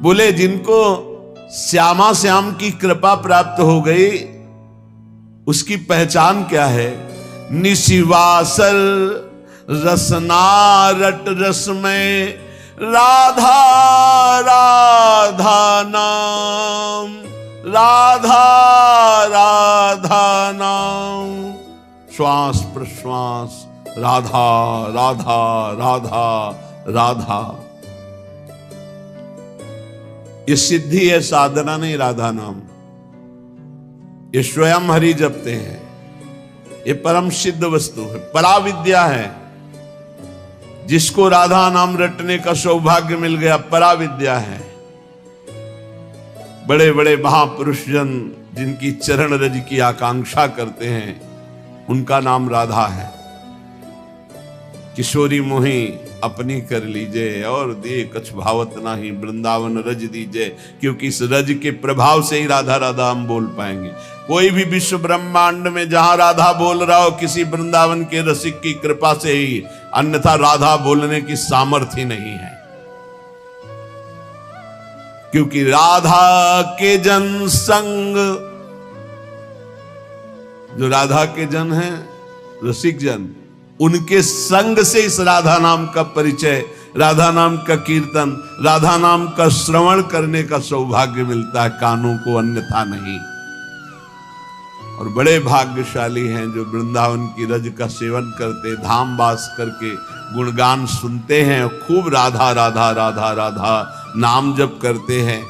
बोले जिनको श्यामा श्याम की कृपा प्राप्त हो गई उसकी पहचान क्या है? निशिवासर रसना रट रस में राधा राधा नाम, राधा राधा नाम, श्वास प्रश्वास राधा राधा राधा राधा। ये सिद्धि है, साधना नहीं। राधा नाम ये स्वयं हरि जपते हैं। ये परम सिद्ध वस्तु है, पराविद्या है। जिसको राधा नाम रटने का सौभाग्य मिल गया, पराविद्या है। बड़े बड़े महापुरुष जन जिनकी चरण रज की आकांक्षा करते हैं, उनका नाम राधा है। किशोरी मोही अपनी कर लीजिए और दे कछ भावत नाही, वृंदावन रज दीजिए। क्योंकि इस रज के प्रभाव से ही राधा राधा हम बोल पाएंगे। कोई भी विश्व ब्रह्मांड में जहां राधा बोल रहा हो, किसी वृंदावन के रसिक की कृपा से ही, अन्यथा राधा बोलने की सामर्थ्य नहीं है। क्योंकि राधा के जन संग, जो राधा के जन हैं, रसिक जन, उनके संग से इस राधा नाम का परिचय, राधा नाम का कीर्तन, राधा नाम का श्रवण करने का सौभाग्य मिलता है, कानों को, अन्यथा नहीं। और बड़े भाग्यशाली हैं जो वृंदावन की रज का सेवन करते, धाम वास करके गुणगान सुनते हैं, खूब राधा राधा राधा राधा नाम जप करते हैं।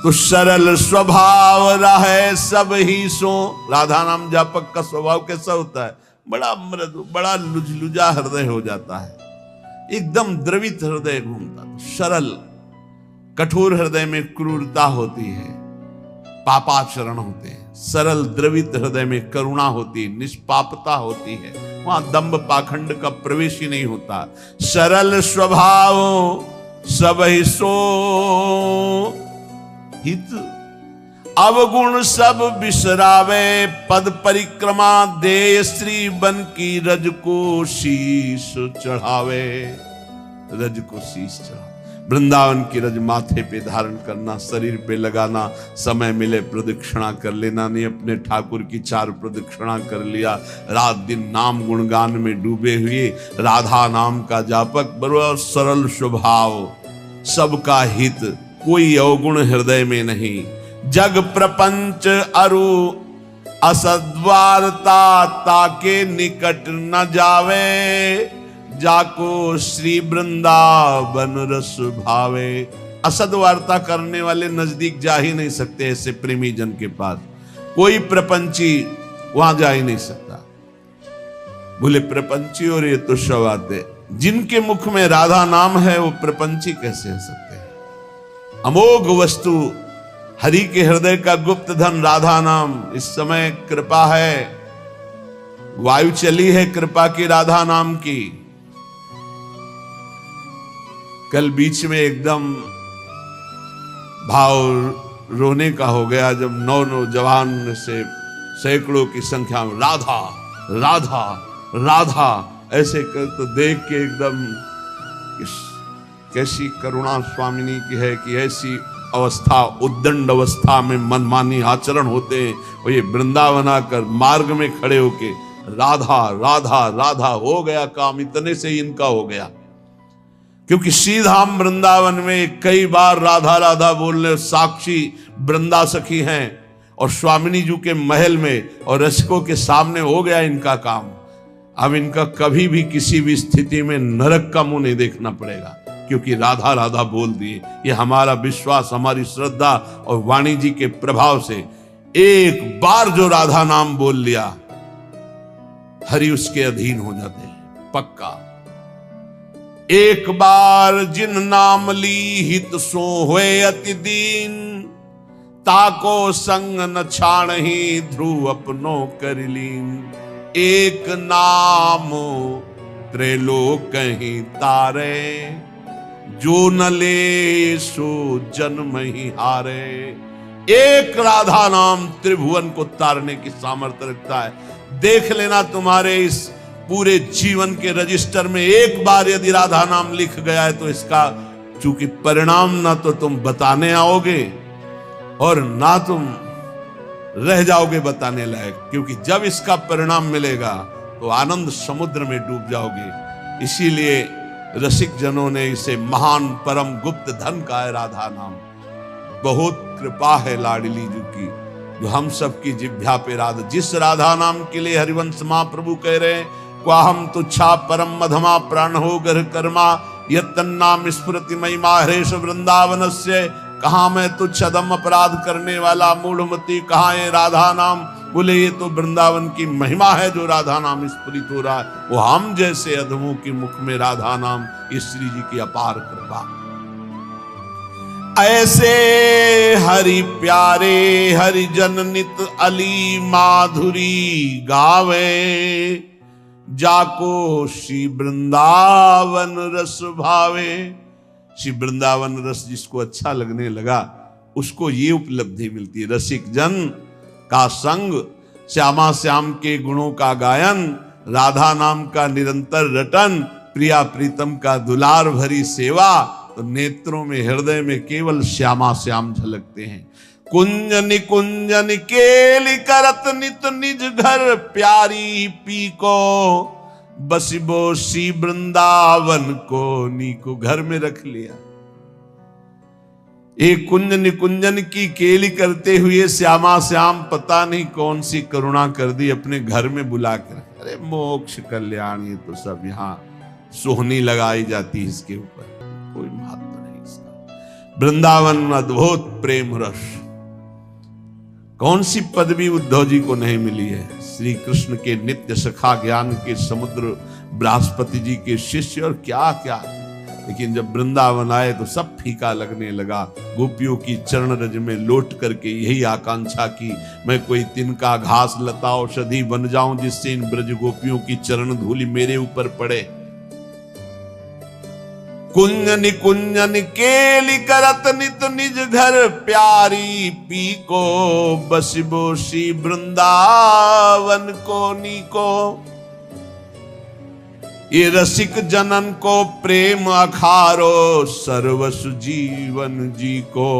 तो सरल स्वभाव रहे सब ही सो। राधा नाम जापक का स्वभाव कैसा होता है? बड़ा मृदु, बड़ा लुजलुजा हृदय हो जाता है, एकदम द्रवित हृदय घूमता, सरल। कठोर हृदय में क्रूरता होती है, पापाचरण होते हैं। सरल द्रवित हृदय में करुणा होती है, निष्पापता होती है, वहां दंभ पाखंड का प्रवेश ही नहीं होता। सरल स्वभाव सब ही सो हित, अवगुण सब बिसरावे, पद परिक्रमा दे श्री बन की रज को शीश चढ़ावे। रज को शीश चढ़ा, वृंदावन की रज माथे पे धारण करना, शरीर पे लगाना, समय मिले प्रदक्षिणा कर लेना। नहीं अपने ठाकुर की 4 प्रदक्षिणा कर लिया, रात दिन नाम गुणगान में डूबे हुए, राधा नाम का जापक, बड़ा सरल स्वभाव, सबका हित, कोई अवगुण हृदय में नहीं। जग प्रपंच अरु असद्वारता, ताके निकट न जावे, जाको श्री वृंदावन रस भावे। असद वार्ता करने वाले नजदीक जा ही नहीं सकते, ऐसे प्रेमी जन के पास कोई प्रपंची वहां जा ही नहीं सकता। बोले प्रपंची और ये तो शवाते, जिनके मुख में राधा नाम है वो प्रपंची कैसे हो सकते हैं? अमोघ वस्तु, हरि के हृदय का गुप्त धन राधा नाम। इस समय कृपा है, वायु चली है कृपा की राधा नाम की। कल बीच में एकदम भाव रोने का हो गया जब नौजवान से सैकड़ों की संख्या में राधा राधा राधा ऐसे कर, तो देख के एकदम कैसी करुणा स्वामिनी की है कि ऐसी अवस्था, उद्दंड अवस्था में मनमानी आचरण होते हैं। और ये वृंदावन आकर मार्ग में खड़े होके राधा राधा राधा, हो गया काम, इतने से ही इनका हो गया। क्योंकि श्रीधाम वृंदावन में कई बार राधा राधा बोलने साक्षी वृंदा सखी हैं, और स्वामिनी जी के महल में और रसिकों के सामने हो गया इनका काम। अब इनका कभी भी किसी भी स्थिति में नरक का मुंह नहीं देखना पड़ेगा, क्योंकि राधा राधा बोल दिए। ये हमारा विश्वास, हमारी श्रद्धा और वाणी जी के प्रभाव से एक बार जो राधा नाम बोल लिया, हरि उसके अधीन हो जाते हैं, पक्का। एक बार जिन नाम ली हित सो हुए अति दीन, ताको संग न छाण ही ध्रुव अपनो कर लीन। एक नाम त्रैलोक ही तारे, जो न ले सो जन्म ही हारे। एक राधा नाम त्रिभुवन को तारने की सामर्थ्य रखता है। देख लेना तुम्हारे इस पूरे जीवन के रजिस्टर में एक बार यदि राधा नाम लिख गया है तो इसका चूंकि परिणाम ना तो तुम बताने आओगे और ना तुम रह जाओगे बताने लायक, क्योंकि जब इसका परिणाम मिलेगा तो आनंद समुद्र में डूब जाओगे। इसीलिए रसिक जनों ने इसे महान परम गुप्त धन कहा है राधा नाम। बहुत कृपा है लाडली जी की जो हम सबकी जिभ्या पे राधा, जिस राधा नाम के लिए हरिवंश महाप्रभु कह रहे हैं, क्वाहम तुच्छा परम मधमा प्राण हो गर कर्मा यत्तन्नाम स्मृति महिमा हरेश वृंदावन से। कहा मैं तुच्छ अधम अपराध करने वाला मूढ़मती, कहा ये राधा नाम। बोले ये तो वृंदावन की महिमा है जो राधा नाम स्फुरित हो रहा है। वो हम जैसे अधमों के मुख में राधा नाम, ये श्री जी की अपार कृपा। ऐसे हरि प्यारे हरि जन नित अली माधुरी गावे, जाको श्री वृंदावन रस भावे। श्री वृंदावन रस जिसको अच्छा लगने लगा उसको ये उपलब्धि मिलती है। रसिक जन का संग, श्यामा श्याम के गुणों का गायन, राधा नाम का निरंतर रटन, प्रिया प्रीतम का दुलार भरी सेवा, तो नेत्रों में हृदय में केवल श्यामा श्याम झलकते हैं। कुंजन कुंजन केली करत नित निज घर प्यारी पी को, बसिबो सी वृंदावन को नीको घर में रख लिया। एक कुंजन कुंजन की केली करते हुए श्यामा श्याम पता नहीं कौन सी करुणा कर दी, अपने घर में बुला कर। अरे मोक्ष कल्याण, ये तो सब यहाँ सोहनी लगाई जाती है इसके ऊपर, कोई महत्व नहीं इसका। वृंदावन अद्भुत प्रेम रस, कौन सी पदवी उद्धव जी को नहीं मिली है। श्री कृष्ण के नित्य सखा, ज्ञान के समुद्र, बृहस्पति जी के शिष्य और क्या क्या। लेकिन जब वृंदावन आए तो सब फीका लगने लगा। गोपियों की चरण रज में लौट करके यही आकांक्षा की, मैं कोई तिनका घास लता औषधि बन जाऊं जिससे इन ब्रज गोपियों की चरण धूलि मेरे ऊपर पड़े। कुंजन कुंजन केली करत नित निज घर प्यारी पी को, बसिबो श्री वृंदावन को नीको। ये रसिक जनन को प्रेम अखारो, सर्वसु जीवन जी को।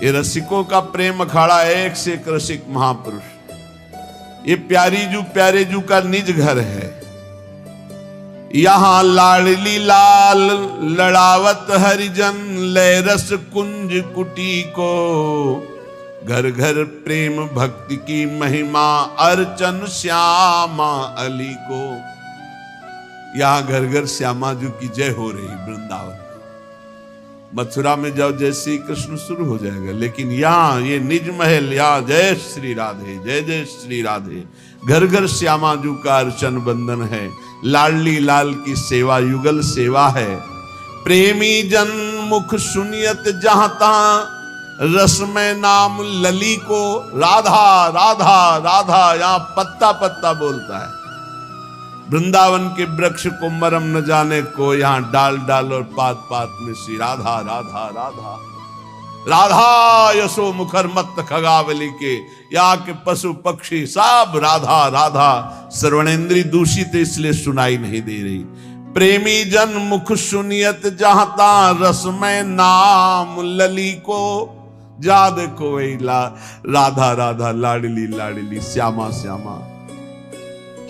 ये रसिकों का प्रेम अखाड़ा है, एक से एक रसिक महापुरुष। ये प्यारे जू का निज घर है। यहां लाडली लाल लड़ावत हरिजन, लय रस कुंज कुटी को। घर घर प्रेम भक्ति की महिमा, अर्चन श्यामा अली को। यहां घर घर श्यामा जी की जय हो रही वृंदावन। मथुरा में जाओ जय श्री कृष्ण शुरू हो जाएगा, लेकिन यहाँ ये निज महल, यहाँ जय श्री राधे, जय जय श्री राधे। घर घर श्यामा जी का अर्चन बंदन है। लाडली लाल की सेवा युगल सेवा है। प्रेमी जन मुख सुनियत जहां तहां, रस में नाम लली को। राधा राधा राधा यहाँ पत्ता पत्ता बोलता है। वृंदावन के वृक्ष को मरम न जाने को, यहाँ डाल डाल और पात पात में श्री राधा राधा राधा राधा। यशो मुखर मत खगावली के, यहाँ के पशु पक्षी सब राधा राधा। श्रवणेन्द्री दूषित इसलिए सुनाई नहीं दे रही। प्रेमी जन मुख सुनियत जहां ता, रस में नाम लली को। जा देखो राधा राधा लाडली लाडली श्यामा श्यामा।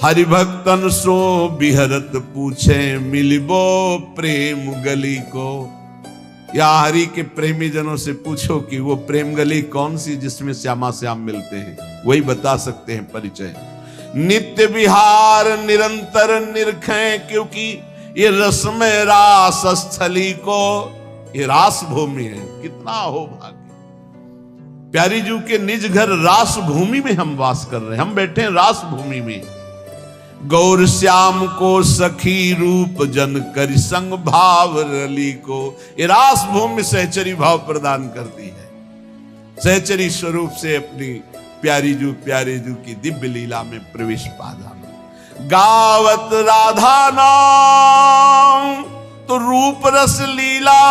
हरि भक्तन सो बिहरत पूछे, मिलबो प्रेम गली को। या हरि के प्रेमी जनों से पूछो कि वो प्रेम गली कौन सी जिसमें श्यामा श्याम मिलते हैं, वही बता सकते हैं परिचय। नित्य विहार निरंतर निरखें, क्योंकि ये रस में रास स्थली को। ये रास भूमि है, कितना हो भाग्य। प्यारी जू के निज घर रास भूमि में हम वास कर रहे हैं, हम बैठे हैं रास भूमि में। गौर श्याम को सखी रूप जन करि संग भाव रली को। ये रास भूमि सहचरी भाव प्रदान करती है। सहचरी स्वरूप से अपनी प्यारे जू की दिव्य लीला में प्रवेश पा जाना। गावत राधा नाम तो रूप रस लीला,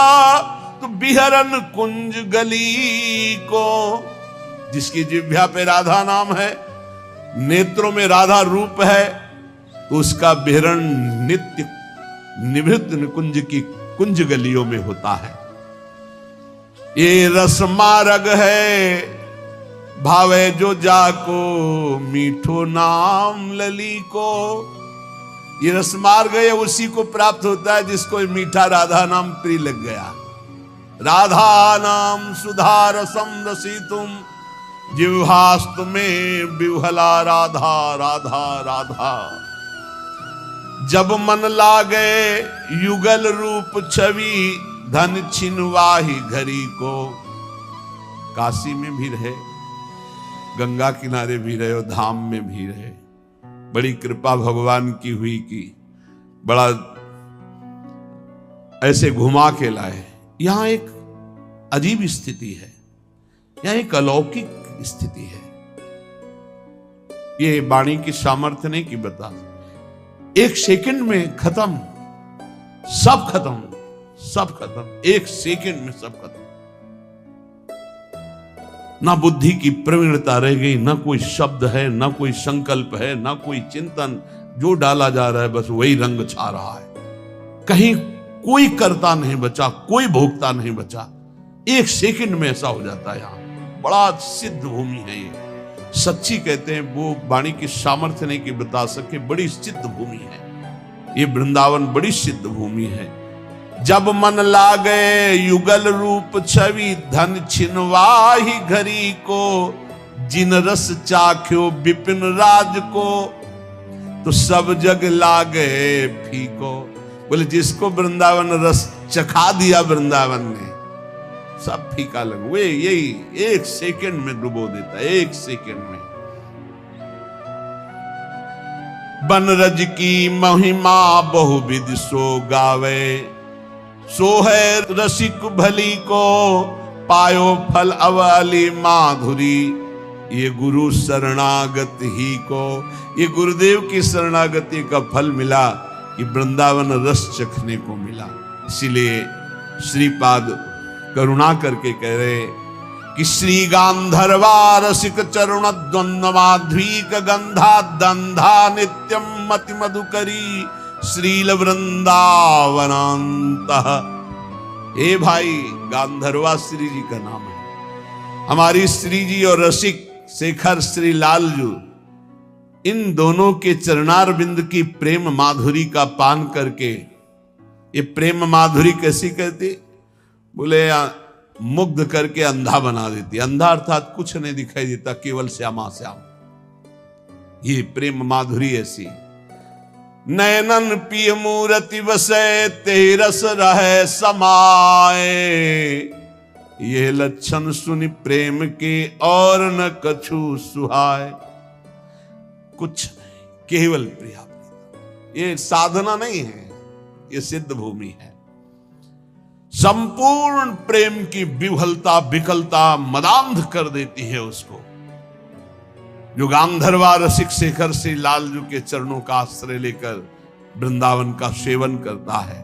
तो बिहरन कुंज गली को। जिसकी जिह्वा पे राधा नाम है, नेत्रों में राधा रूप है, उसका बिहरण नित्य निभृत निकुंज की कुंज गलियों में होता है। ये रस मार्ग है भावे जो जाको, मीठो नाम लली को। ये रस मार्ग है, उसी को प्राप्त होता है जिसको मीठा राधा नाम प्रिय लग गया। राधा नाम सुधा रसम रसितुम, जिह्वास्तु में विह्वला राधा राधा राधा। जब मन लागे युगल रूप छवि, धन छिनवाही घरी को। काशी में भी रहे, गंगा किनारे भी रहे और धाम में भी रहे। बड़ी कृपा भगवान की हुई कि बड़ा ऐसे घुमा के लाए। यहां एक अजीब स्थिति है, यहां एक अलौकिक स्थिति है। ये वाणी की सामर्थ्य नहीं कि बता, एक सेकंड में खत्म, सब खत्म, सब खत्म, एक सेकंड में सब खत्म। ना बुद्धि की प्रवीणता रह गई, ना कोई शब्द है, ना कोई संकल्प है, ना कोई चिंतन। जो डाला जा रहा है बस वही रंग छा रहा है। कहीं कोई कर्ता नहीं बचा, कोई भोक्ता नहीं बचा। एक सेकंड में ऐसा हो जाता है। यहां बड़ा सिद्ध भूमि है ये, सच्ची कहते हैं। वो वाणी की सामर्थ्य नहीं कि बता सके, बड़ी सिद्ध भूमि है ये वृंदावन, बड़ी सिद्ध भूमि है। जब मन लागे युगल रूप छवि, धन छिनवाही घरी को। जिन रस चाख्यो विपिन राज को, तो सब जग लागे फीको। बोले जिसको वृंदावन रस चखा दिया वृंदावन ने, सब फीका लग। वे यही एक सेकंड में डुबो देता है, एक सेकंड में। बनरज की महिमा बहुविध सो गावे, सो है रसिक भली को। पायो फल अवाली माधुरी, ये गुरु शरणागत ही को। ये गुरुदेव की शरणागति का फल मिला कि वृंदावन रस चखने को मिला। इसीलिए श्रीपाद करुणा करके कह रहे कि श्री गांधर्वा रसिक चरुण द्वंद्व माध्वीक गंधा दंधा नित्यम मति मधुकरी श्रील वृंदावनांत। ए भाई, गांधर्वा श्री जी का नाम है। हमारी श्री जी और रसिक शेखर श्री लालजू, इन दोनों के चरणार बिंद की प्रेम माधुरी का पान करके, ये प्रेम माधुरी कैसी कहती? बोले मुग्ध करके अंधा बना देती। अंधा अर्थात कुछ नहीं दिखाई देता, केवल श्यामा श्याम। ये प्रेम माधुरी ऐसी। नयनन पिय मूरति वसै, तेरस रहे समाए। ये लक्षण सुनि प्रेम के और न कछु सुहाय। कुछ नहीं, केवल प्रिया। ये साधना नहीं है, ये सिद्ध भूमि है। संपूर्ण प्रेम की विह्वलता विकलता मदांध कर देती है उसको। जो गांधर्वा रसिक शेखर श्री लालजू के चरणों का आश्रय लेकर वृंदावन का सेवन करता है।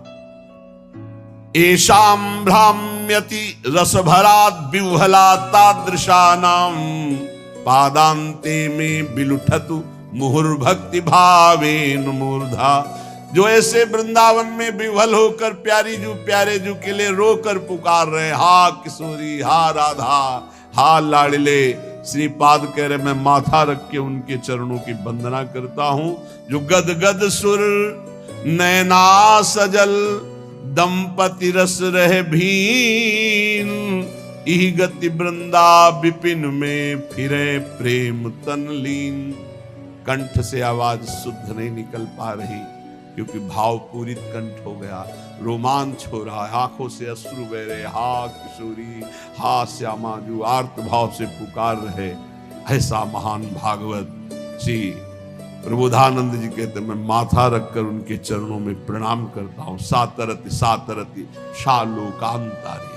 एशाम भ्राम्यति रसभरात विह्वला तादृशानाम, पादांते में बिलुठतु मुहुर्भक्ति भावेन मूर्धा। जो ऐसे वृंदावन में विह्वल होकर प्यारे जू के लिए रोकर पुकार रहे, हा किशोरी, हा राधा, हा लाडले। श्रीपाद कह रहे मैं माथा रख के उनके चरणों की वंदना करता हूं। जो गद गद सुर नैना सजल, दंपति रस रहे भीन। इह गति वृंदा विपिन में फिरे प्रेम तनलीन। कंठ से आवाज शुद्ध नहीं निकल पा रही, क्योंकि भाव पूरित कंठ हो गया, रोमांच हो रहा है, आंखों से अश्रु बह रहे। हा किशोरी, हा श्यामा, जो आर्त भाव से पुकार रहे। ऐसा महान भागवत श्री प्रबोधानंद जी कहते मैं माथा रखकर उनके चरणों में प्रणाम करता हूं। सातरति सातरति शालोकांतार्य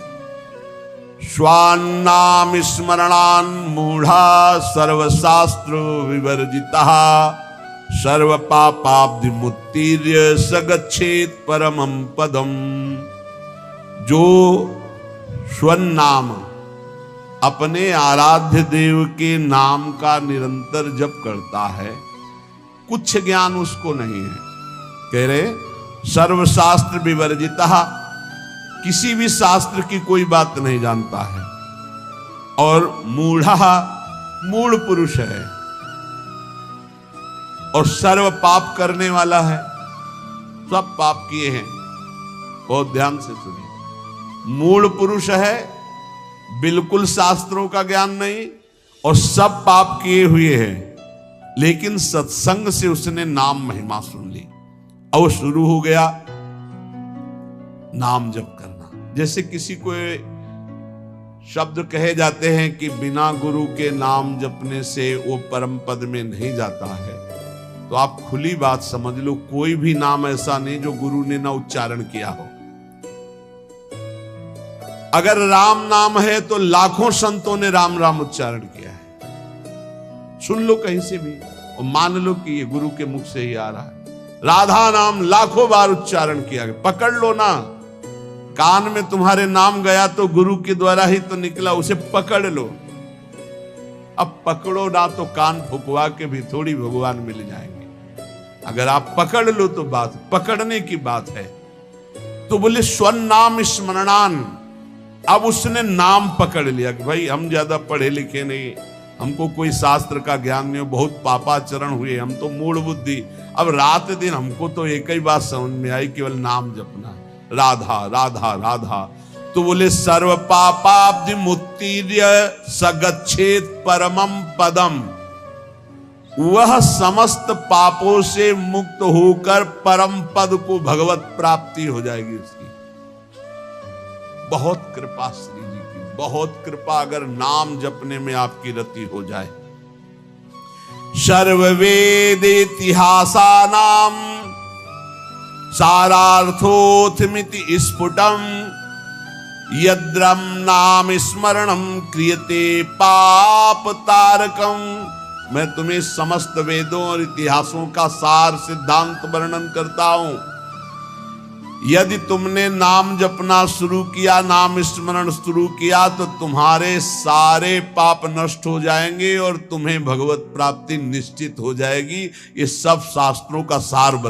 स्वान्नाम स्मरणान मूढ़ा, सर्वशास्त्र विवर्जिता। सर्व पापाब्धि मुत्तीर्य सगच्छेत परमं पदम। जो स्वनाम अपने आराध्य देव के नाम का निरंतर जप करता है, कुछ ज्ञान उसको नहीं है। कह रहे सर्वशास्त्र विवर्जिता, किसी भी शास्त्र की कोई बात नहीं जानता है। और मूढ़ा मूढ़ पुरुष है और सर्व पाप करने वाला है, सब पाप किए हैं। बहुत ध्यान से सुनिए, मूढ़ पुरुष है, बिल्कुल शास्त्रों का ज्ञान नहीं और सब पाप किए हुए हैं, लेकिन सत्संग से उसने नाम महिमा सुन ली। अब शुरू हो गया नाम जप करना। जैसे किसी को शब्द कहे जाते हैं कि बिना गुरु के नाम जपने से वो परम पद में नहीं जाता है, तो आप खुली बात समझ लो, कोई भी नाम ऐसा नहीं जो गुरु ने ना उच्चारण किया हो। अगर राम नाम है तो लाखों संतों ने राम राम उच्चारण किया है। सुन लो कहीं से भी और मान लो कि ये गुरु के मुख से ही आ रहा है। राधा नाम लाखों बार उच्चारण किया गया, पकड़ लो ना। कान में तुम्हारे नाम गया तो गुरु के द्वारा ही तो निकला, उसे पकड़ लो। अब पकड़ो ना तो कान फुकवा के भी थोड़ी भगवान मिल जाएंगे। अगर आप पकड़ लो तो बात पकड़ने की बात है। तो बोले स्वन नाम स्मरणान। अब उसने नाम पकड़ लिया कि भाई हम ज्यादा पढ़े लिखे नहीं, हमको कोई शास्त्र का ज्ञान नहीं, बहुत पापाचरण हुए, हम तो मूढ़ बुद्धि। अब रात दिन हमको तो एक ही बात समझ में आई, केवल नाम जपना, राधा राधा राधा। तो बोले सर्व पापाब्धि मुत्तीर्य सगच्छेत परमम पदम। वह समस्त पापों से मुक्त होकर परम पद को भगवत प्राप्ति हो जाएगी उसकी। बहुत कृपा श्री जी की, बहुत कृपा अगर नाम जपने में आपकी रति हो जाए। सर्ववेद इतिहासानाम सारार्थोथमिति स्फुटम यद्रम नाम स्मरणम क्रियते पाप तारकम। मैं तुम्हें समस्त वेदों और इतिहासों का सार सिद्धांत वर्णन करता हूं। यदि तुमने नाम जपना शुरू किया, नाम स्मरण शुरू किया, तो तुम्हारे सारे पाप नष्ट हो जाएंगे और तुम्हें भगवत प्राप्ति निश्चित हो जाएगी। ये सब शास्त्रों का सार बता